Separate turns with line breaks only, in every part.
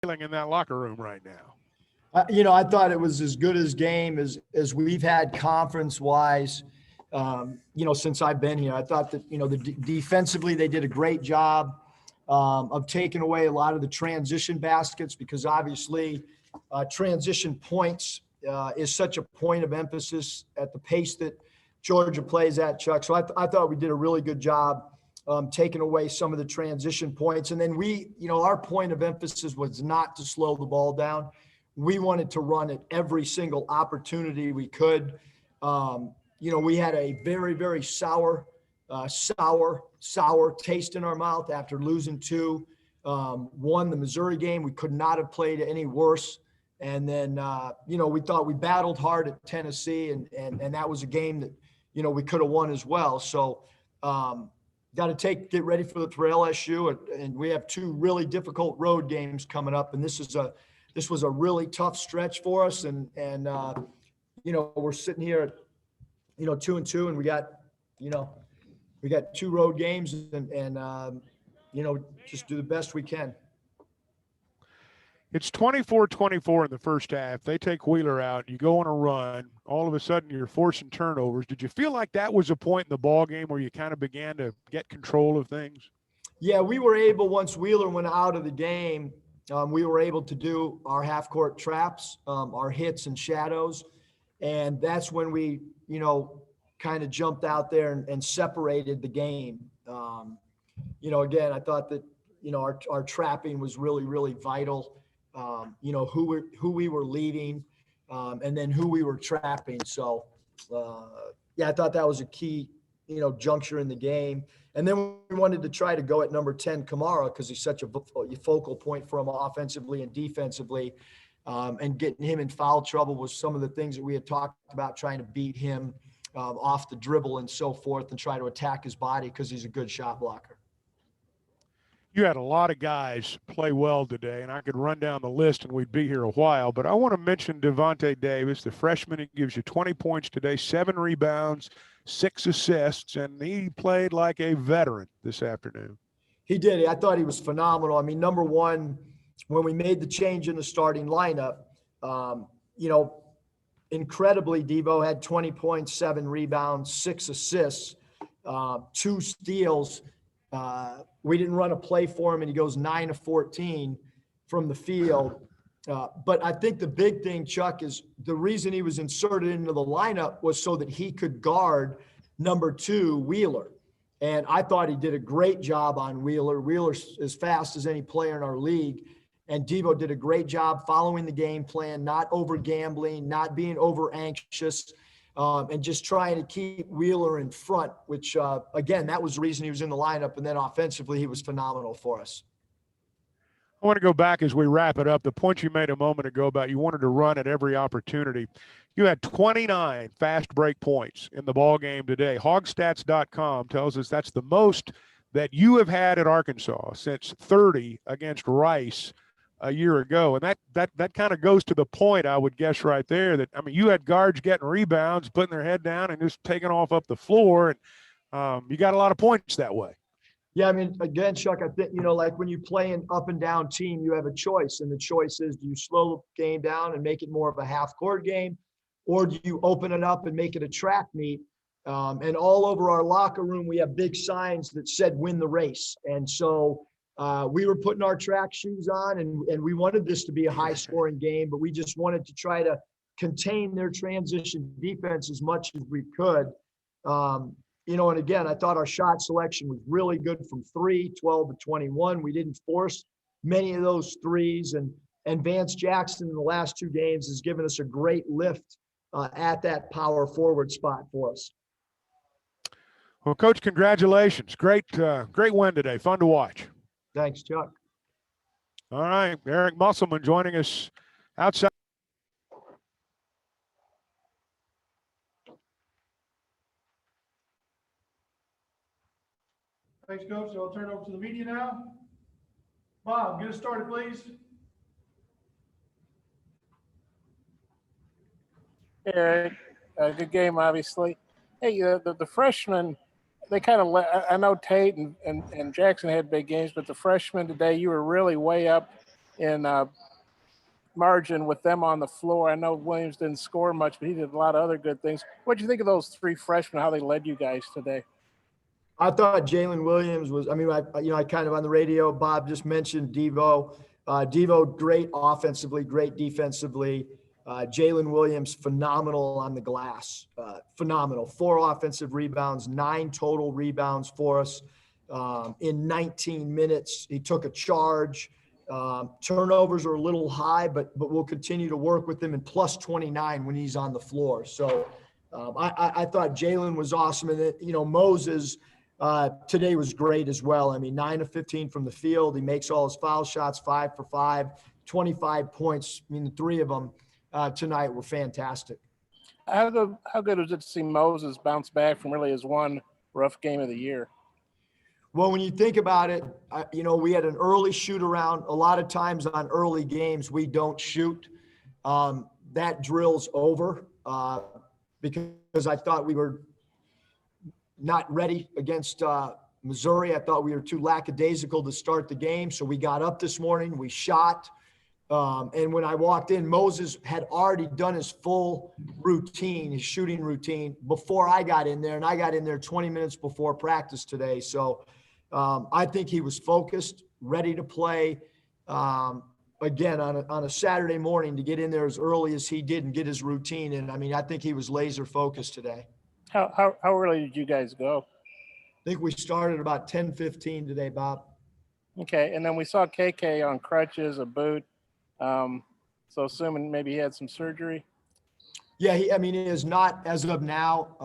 feeling in that locker room right now?
I thought it was as good as game as we've had conference-wise, since I've been here. I thought that, defensively they did a great job of taking away a lot of the transition baskets because obviously transition points is such a point of emphasis at the pace that Georgia plays at, Chuck. So I thought we did a really good job taking away some of the transition points. And then our point of emphasis was not to slow the ball down. We wanted to run at every single opportunity we could. We had a very, very sour taste in our mouth after losing one, the Missouri game. We could not have played any worse. And then, we thought we battled hard at Tennessee, and that was a game that, we could have won as well. So, got to get ready for LSU, and we have two really difficult road games coming up, and this was a really tough stretch for us, and we're sitting here at 2-2, and we got two road games, and just do the best we can.
It's 24-24 in the first half. They take Wheeler out. You go on a run. All of a sudden, you're forcing turnovers. Did you feel like that was a point in the ball game where you kind of began to get control of things?
Yeah, we were able, once Wheeler went out of the game, we were able to do our half-court traps, our hits and shadows, and that's when we, kind of jumped out there and separated the game. Again, I thought that, our trapping was really, really vital. Who we were leading, and then who we were trapping. So, I thought that was a key, juncture in the game. And then we wanted to try to go at number 10, Kamara, because he's such a focal point for him offensively and defensively. And getting him in foul trouble was some of the things that we had talked about, trying to beat him off the dribble and so forth and try to attack his body because he's a good shot blocker.
You had a lot of guys play well today, and I could run down the list and we'd be here a while, but I want to mention Devo Davis, the freshman. He gives you 20 points today, 7 rebounds, 6 assists, and he played like a veteran this afternoon.
He did. I thought he was phenomenal. I mean, number one, when we made the change in the starting lineup, incredibly, Devo had 20 points, 7 rebounds, 6 assists, 2 steals. We didn't run a play for him, and he goes 9 of 14 from the field. But I think the big thing, Chuck, is the reason he was inserted into the lineup was so that he could guard number 2, Wheeler. And I thought he did a great job on Wheeler. Wheeler's as fast as any player in our league. And Devo did a great job following the game plan, not over gambling, not being over anxious. And just trying to keep Wheeler in front, which, again, that was the reason he was in the lineup. And then offensively, he was phenomenal for us.
I want to go back as we wrap it up. The point you made a moment ago about you wanted to run at every opportunity. You had 29 fast break points in the ball game today. Hogstats.com tells us that's the most that you have had at Arkansas since 30 against Rice a year ago. And that kind of goes to the point, I would guess, right there, that, I mean, you had guards getting rebounds, putting their head down and just taking off up the floor. And you got a lot of points that way.
Yeah, I mean, again, Chuck, I think, like when you play an up and down team, you have a choice. And the choice is, do you slow the game down and make it more of a half court game? Or do you open it up and make it a track meet? And all over our locker room, we have big signs that said win the race. And so we were putting our track shoes on, and we wanted this to be a high-scoring game, but we just wanted to try to contain their transition defense as much as we could. And again, I thought our shot selection was really good from 3, 12 to 21. We didn't force many of those threes, and Vance Jackson in the last 2 games has given us a great lift at that power forward spot for us.
Well, Coach, congratulations. Great win today. Fun to watch.
Thanks, Chuck.
All right, Eric Musselman joining us outside.
Thanks, Coach. So I'll turn it over to the media now. Bob, get us started, please.
Eric, good game, obviously. Hey, the freshmen, they kind of I know Tate and Jackson had big games, but the freshmen today, you were really way up in margin with them on the floor. I know Williams didn't score much, but he did a lot of other good things. What do you think of those three freshmen, how they led you guys today?
I thought Jalen Williams was, I kind of on the radio, Bob just mentioned Devo. Devo, great offensively, great defensively. Jalen Williams, phenomenal on the glass. Phenomenal. 4 offensive rebounds, 9 total rebounds for us. In 19 minutes, he took a charge. Turnovers are a little high, but we'll continue to work with him, and plus 29 when he's on the floor. So I thought Jalen was awesome. And then, Moses today was great as well. 9 of 15 from the field. He makes all his foul shots, 5 for 5, 25 points. The 3 of them tonight were fantastic.
How good was it to see Moses bounce back from really his one rough game of the year?
Well, when you think about it, we had an early shoot around. A lot of times on early games, we don't shoot. That drill's over because I thought we were not ready against Missouri. I thought we were too lackadaisical to start the game. So we got up this morning, we shot. And when I walked in, Moses had already done his full routine, his shooting routine, before I got in there. And I got in there 20 minutes before practice today. So I think he was focused, ready to play. Again, on a Saturday morning, to get in there as early as he did and get his routine. And I think he was laser focused today.
How early did you guys go?
I think we started about 10:15 today, Bob.
Okay, and then we saw KK on crutches, a boot. So assuming maybe he had some surgery.
Yeah, he is not as of now.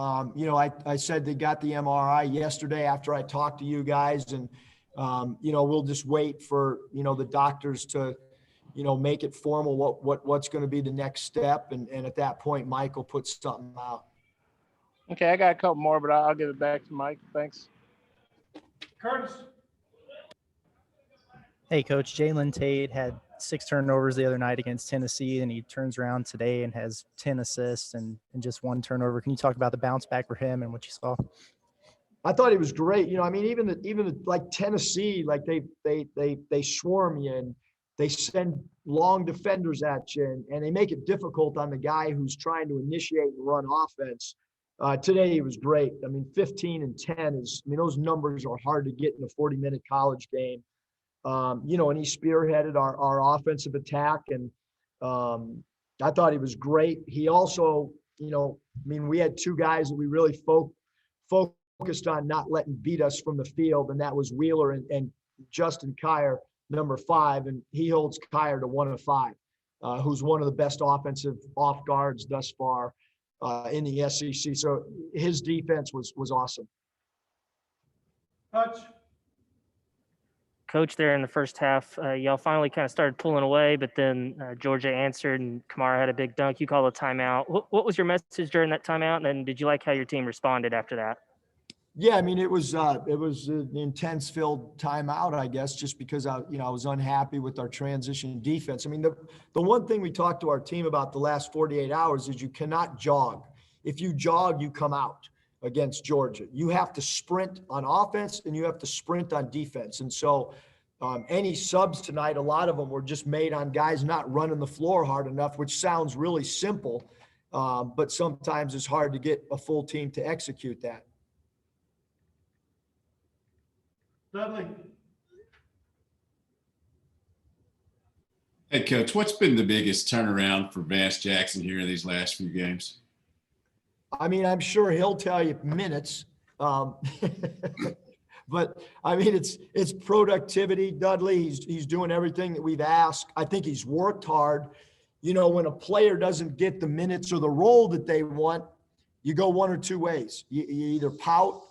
I said they got the MRI yesterday after I talked to you guys, and we'll just wait for the doctors to make it formal what's going to be the next step, and at that point Mike will put something out.
Okay, I got a couple more, but I'll give it back to Mike. Thanks.
Curtis.
Hey, Coach. Jalen Tate had 6 turnovers the other night against Tennessee, and he turns around today and has 10 assists and just 1 turnover. Can you talk about the bounce back for him and what you saw?
I thought he was great. Even like Tennessee, like they swarm you and they send long defenders at you, and they make it difficult on the guy who's trying to initiate and run offense. Today he was great. 15 and 10 those numbers are hard to get in a 40-minute college game. And he spearheaded our offensive attack, and I thought he was great. He also, we had 2 guys that we really focused on not letting beat us from the field, and that was Wheeler and Justin Kier, number 5, and he holds Kier to 1 of 5, who's one of the best offensive off guards thus far in the SEC. So his defense was awesome.
Hutch.
Coach, there in the first half, y'all finally kind of started pulling away, but then Georgia answered and Kamara had a big dunk. You called a timeout. What was your message during that timeout? And then did you like how your team responded after that?
Yeah, it was an intense filled timeout, I guess, just because I was unhappy with our transition defense. The one thing we talked to our team about the last 48 hours is you cannot jog. If you jog, you come out against Georgia. You have to sprint on offense and you have to sprint on defense. And so any subs tonight, a lot of them were just made on guys not running the floor hard enough, which sounds really simple, but sometimes it's hard to get a full team to execute that.
Dudley.
Hey, Coach, what's been the biggest turnaround for Vance Jackson here in these last few games?
I'm sure he'll tell you minutes. But it's productivity, Dudley. He's doing everything that we've asked. I think he's worked hard. When a player doesn't get the minutes or the role that they want, you go one or two ways. You either pout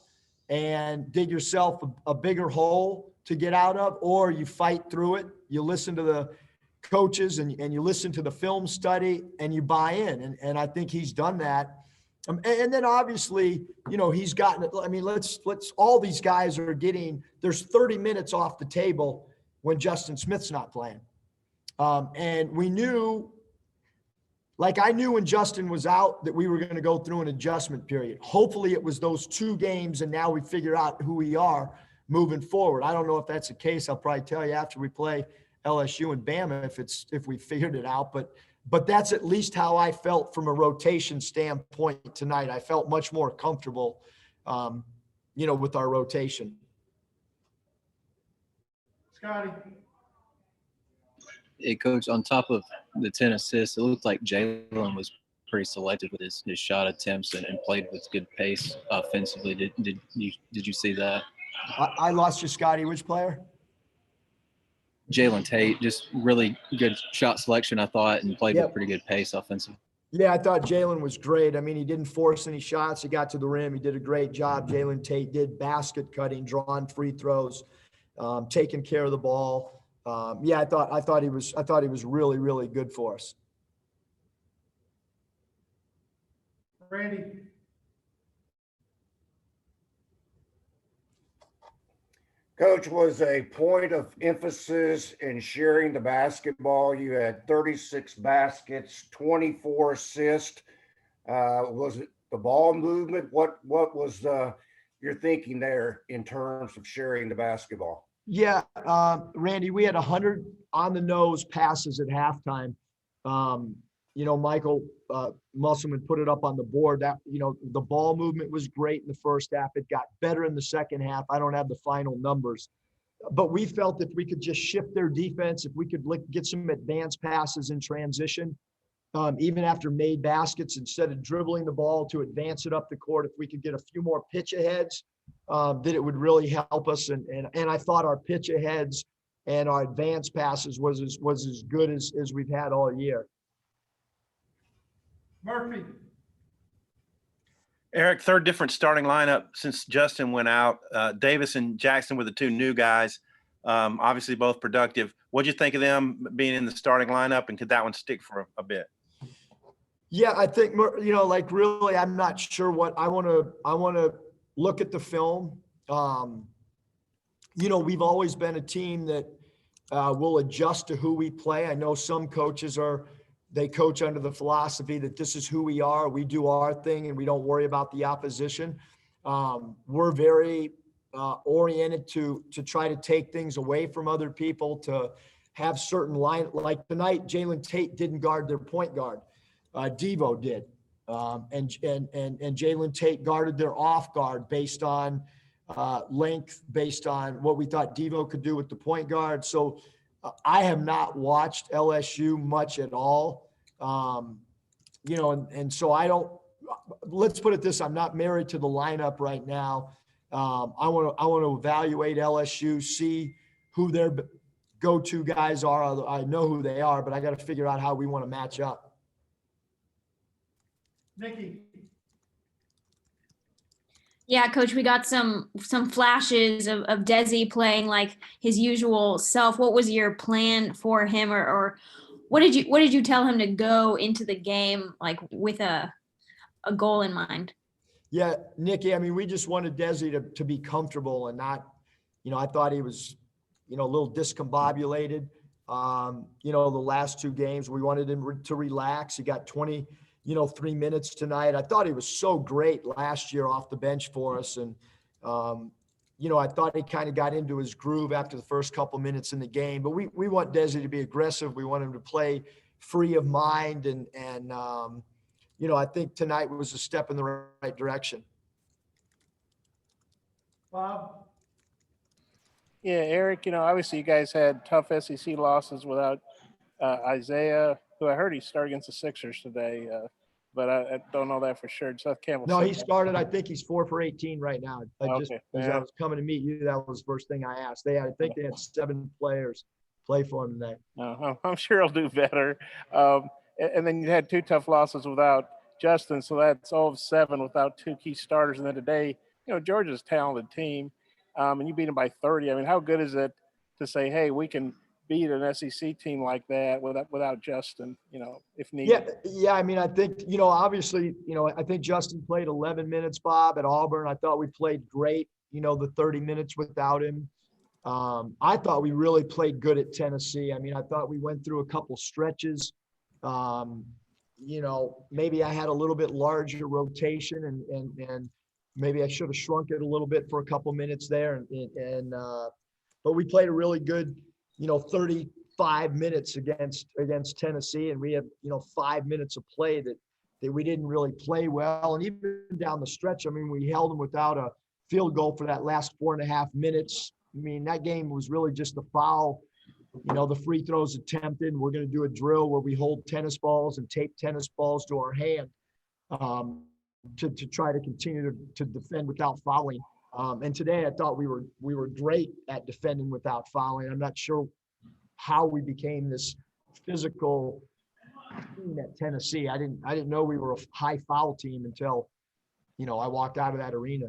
and dig yourself a bigger hole to get out of, or you fight through it. You listen to the coaches and you listen to the film study and you buy in. And I think he's done that. And then obviously, he's gotten it. Let's all these guys are getting, there's 30 minutes off the table when Justin Smith's not playing. And we knew, I knew when Justin was out that we were going to go through an adjustment period. Hopefully it was those 2 games, and now we figure out who we are moving forward. I don't know if that's the case. I'll probably tell you after we play LSU and Bama if we figured it out. But that's at least how I felt from a rotation standpoint tonight. I felt much more comfortable, with our rotation.
Scotty.
Hey, Coach, on top of the 10 assists, it looked like Jalen was pretty selective with his shot attempts and played with good pace offensively. Did you see that?
I lost you, Scotty. Which player?
Jalen Tate, just really good shot selection, I thought, and played with pretty good pace offensively.
Yeah, I thought Jalen was great. I mean, he didn't force any shots. He got to the rim. He did a great job. Jalen Tate did basket cutting, drawing free throws, taking care of the ball. I thought he was really, really good for us.
Randy.
Coach, was a point of emphasis in sharing the basketball. You had 36 baskets, 24 assists. Was it the ball movement? What was your thinking there in terms of sharing the basketball?
Yeah, Randy, we had 100 on the nose passes at halftime. Michael Musselman put it up on the board. That, the ball movement was great in the first half. It got better in the second half. I don't have the final numbers, but we felt if we could just shift their defense, if we could get some advanced passes in transition, even after made baskets, instead of dribbling the ball to advance it up the court, if we could get a few more pitch aheads, that it would really help us. And I thought our pitch aheads and our advanced passes was as good as we've had all year.
Murphy.
Eric, third different starting lineup since Justin went out. Davis and Jackson were the two new guys, obviously both productive. What'd you think of them being in the starting lineup, and could that one stick for a bit?
Yeah, I think, really, I'm not sure what I want to look at the film. We've always been a team that will adjust to who we play. I know some coaches they coach under the philosophy that this is who we are. We do our thing and we don't worry about the opposition. We're very oriented to try to take things away from other people, to have certain line. Like tonight, Jalen Tate didn't guard their point guard. Devo did. And Jalen Tate guarded their off guard based on length, based on what we thought Devo could do with the point guard. So I have not watched LSU much at all. And so I don't, let's put it this, I'm not married to the lineup right now. I want to evaluate LSU, see who their go-to guys are. I know who they are, but I got to figure out how we want to match up.
Nikki.
Yeah, Coach, we got some flashes of Desi playing like his usual self. What was your plan for him, or what did you tell him to go into the game like with a goal in mind?
Yeah, Nikki, I mean, we just wanted Desi to be comfortable and not, I thought he was, a little discombobulated. The last two games, we wanted him to relax. He got 3 minutes tonight. I thought he was so great last year off the bench for us. And, I thought he kind of got into his groove after the first couple minutes in the game. But we want Desi to be aggressive. We want him to play free of mind. And I think tonight was a step in the right direction.
Bob.
Yeah, Eric, obviously you guys had tough SEC losses without Isaiah, who I heard he started against the Sixers today, but I don't know that for sure. Seth Campbell.
No, he started. I think he's 4 for 18 right now. As I was coming to meet you, that was the first thing I asked. I think they had 7 players play for him today.
I'm sure he'll do better. And then you had 2 tough losses without Justin, so that's 0 of 7 without 2 key starters. And then today, Georgia's a talented team, and you beat them by 30. I mean, how good is it to say, hey, we can beat an SEC team like that without Justin, if needed?
Yeah. I mean, I think, obviously, I think Justin played 11 minutes, Bob, at Auburn. I thought we played great, the 30 minutes without him. I thought we really played good at Tennessee. I mean, I thought we went through a couple stretches. Maybe I had a little bit larger rotation and maybe I should have shrunk it a little bit for a couple minutes there. But we played a really good, 30 5 minutes against Tennessee, and we had 5 minutes of play that we didn't really play well. And even down the stretch, I mean, we held them without a field goal for that last 4.5 minutes. I mean, that game was really just a foul. The free throws attempted. We're going to do a drill where we hold tennis balls and tape tennis balls to our hand to try to continue to defend without fouling. And today I thought we were great at defending without fouling. I'm not sure how we became this physical team at Tennessee. I didn't know we were a high foul team until, I walked out of that arena.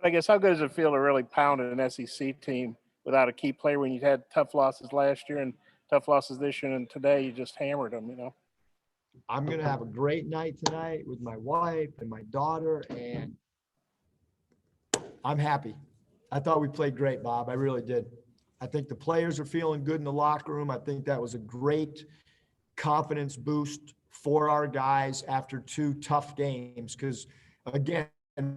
I guess how good does it feel to really pound an SEC team without a key player when you had tough losses last year and tough losses this year, and today you just hammered them,
I'm going to have a great night tonight with my wife and my daughter, and I'm happy. I thought we played great, Bob. I really did. I think the players are feeling good in the locker room. I think that was a great confidence boost for our guys after 2 tough games, because, again,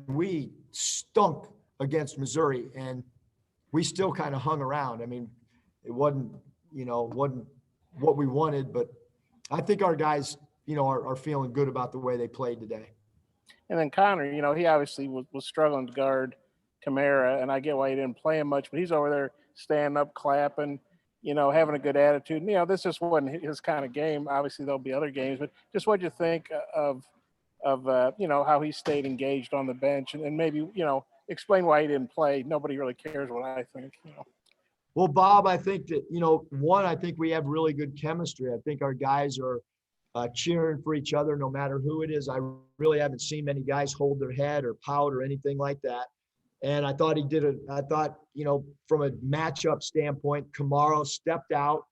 we stunk against Missouri, and we still kind of hung around. I mean, it wasn't what we wanted, but I think our guys, are feeling good about the way they played today.
And then Connor, he obviously was struggling to guard Kamara, and I get why he didn't play him much, but he's over there standing up, clapping, having a good attitude. And, this just wasn't his kind of game. Obviously, there'll be other games, but just what you think of how he stayed engaged on the bench, and maybe, explain why he didn't play. Nobody really cares what I think.
Well, Bob, I think that, I think we have really good chemistry. I think our guys are cheering for each other no matter who it is. I really haven't seen many guys hold their head or pout or anything like that. And I thought from a matchup standpoint, Kamara stepped out,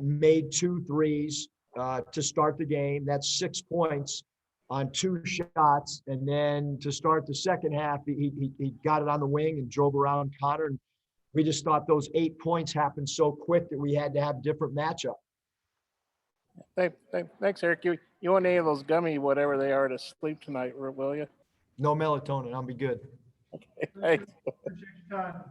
made 2 threes to start the game. That's 6 points on 2 shots. And then to start the second half, he got it on the wing and drove around Connor. And we just thought those 8 points happened so quick that we had to have different matchup.
Thanks, Eric. You want any of those gummy, whatever they are, to sleep tonight, will you?
No melatonin. I'll be good.
Okay, thanks.
Appreciate your time.